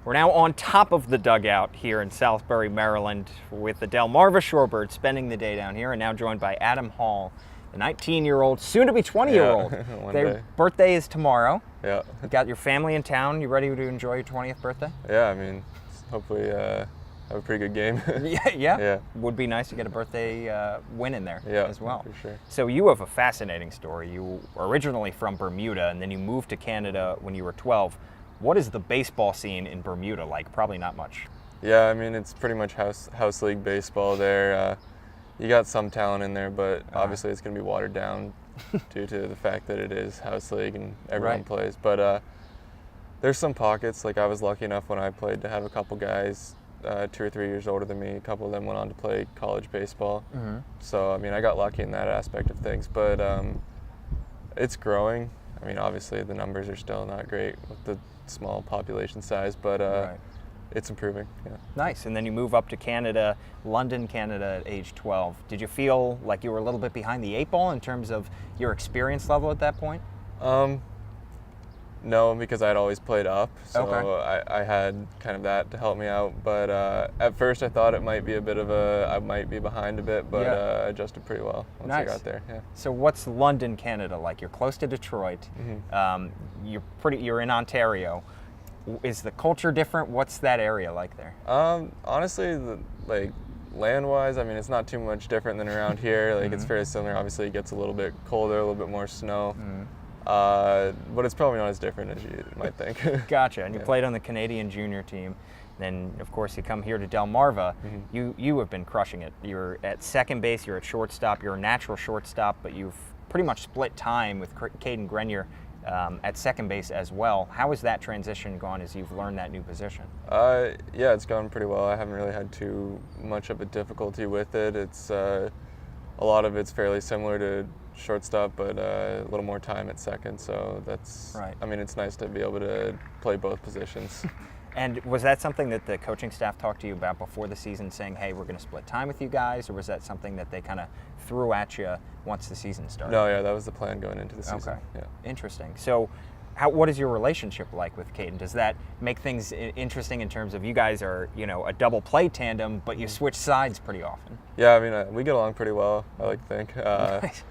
We're now on top of the dugout here in Southbury, Maryland, with the Delmarva Shorebirds spending the day down here, and now joined by Adam Hall, the 19-year-old, soon-to-be 20-year-old. Their birthday is tomorrow. Yeah. You got your family in town. You ready to enjoy your 20th birthday? Yeah, I mean, hopefully have a pretty good game. Yeah. Would be nice to get a birthday win in there as well. For sure. So you have a fascinating story. You were originally from Bermuda, and then you moved to Canada when you were 12. What is the baseball scene in Bermuda like? Probably not much. Yeah, I mean, it's pretty much house league baseball there. You got some talent in there, but obviously it's going to be watered down due to the fact that it is house league and everyone plays. But there's some pockets. Like, I was lucky enough when I played to have a couple guys 2 or 3 years older than me. A couple of them went on to play college baseball. So, I mean, I got lucky in that aspect of things. But it's growing. I mean, obviously the numbers are still not great with the small population size, but it's improving. Yeah. Nice. And then you move up to Canada, London, Canada at age 12. Did you feel like you were a little bit behind the 8 ball in terms of your experience level at that point? No, because I'd always played up, so I had kind of that to help me out. But at first I thought it might be I might be behind a bit, but I adjusted pretty well once I got there. Yeah. So what's London, Canada like? You're close to Detroit. You're in Ontario. Is the culture different? What's that area like there? Honestly, land-wise, I mean, it's not too much different than around here. Like, it's fairly similar. Obviously, it gets a little bit colder, a little bit more snow. But it's probably not as different as you might think. Gotcha. And you played on the Canadian junior team. Then, of course, you come here to Delmarva. You have been crushing it. You're at second base, you're at shortstop, you're a natural shortstop, but you've pretty much split time with Caden at second base as well. How has that transition gone as you've learned that new position? Yeah, it's gone pretty well. I haven't really had too much of a difficulty with it. It's a lot of it's fairly similar to shortstop, but a little more time at second. So that's I mean, it's nice to be able to play both positions. And was that something that the coaching staff talked to you about before the season, saying, hey, we're going to split time with you guys, or was that something that they kind of threw at you once the season started? No, yeah, that was the plan going into the season. Okay. Yeah. Interesting. So what is your relationship like with Caden? Does that make things interesting in terms of you guys are, a double play tandem, but you switch sides pretty often? Yeah, I mean, we get along pretty well, I like to think.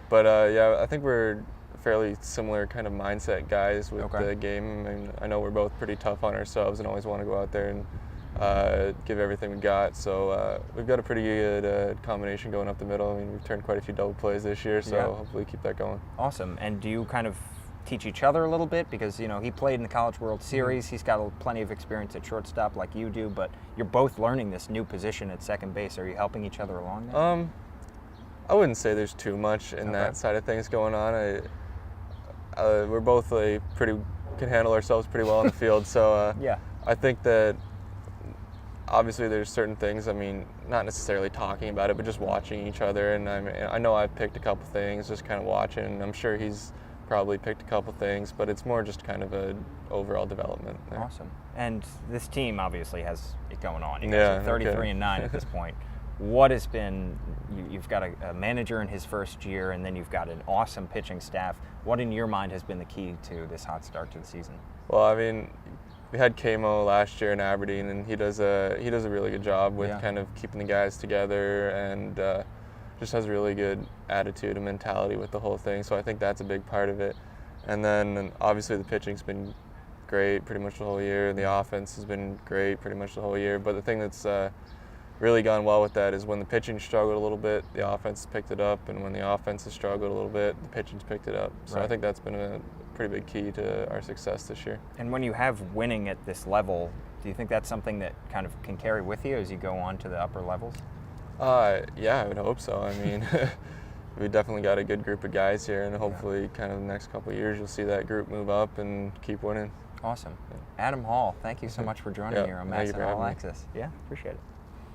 But yeah, I think we're fairly similar kind of mindset guys with the game. I mean, I know we're both pretty tough on ourselves and always want to go out there and give everything we got. So we've got a pretty good combination going up the middle. I mean, we've turned quite a few double plays this year, so hopefully keep that going. Awesome. And do you kind of teach each other a little bit? Because, he played in the College World Series. He's got plenty of experience at shortstop like you do, but you're both learning this new position at second base. Are you helping each other along there? I wouldn't say there's too much in that side of things going on. We're both can handle ourselves pretty well in the field, so I think that obviously there's certain things, I mean, not necessarily talking about it, but just watching each other. And I know I've picked a couple things, just kind of watching, and I'm sure he's probably picked a couple things, but it's more just kind of an overall development there. Awesome. And this team obviously has it going on. You guys are 33-9 at this point. What has been, you've got a manager in his first year, and then you've got an awesome pitching staff. What in your mind has been the key to this hot start to the season? Well, I mean, we had Kamo last year in Aberdeen, and he does a really good job with kind of keeping the guys together, and just has a really good attitude and mentality with the whole thing. So I think that's a big part of it. And then obviously the pitching's been great pretty much the whole year. The offense has been great pretty much the whole year. But the thing that's really gone well with that is when the pitching struggled a little bit, the offense picked it up, and when the offense has struggled a little bit, the pitching's picked it up. So I think that's been a pretty big key to our success this year. And when you have winning at this level, do you think that's something that kind of can carry with you as you go on to the upper levels? Yeah, I would hope so. I mean, we definitely got a good group of guys here, and hopefully kind of the next couple of years you'll see that group move up and keep winning. Awesome. Adam Hall, thank you so much for joining me here on MASN All Access. Yeah, appreciate it.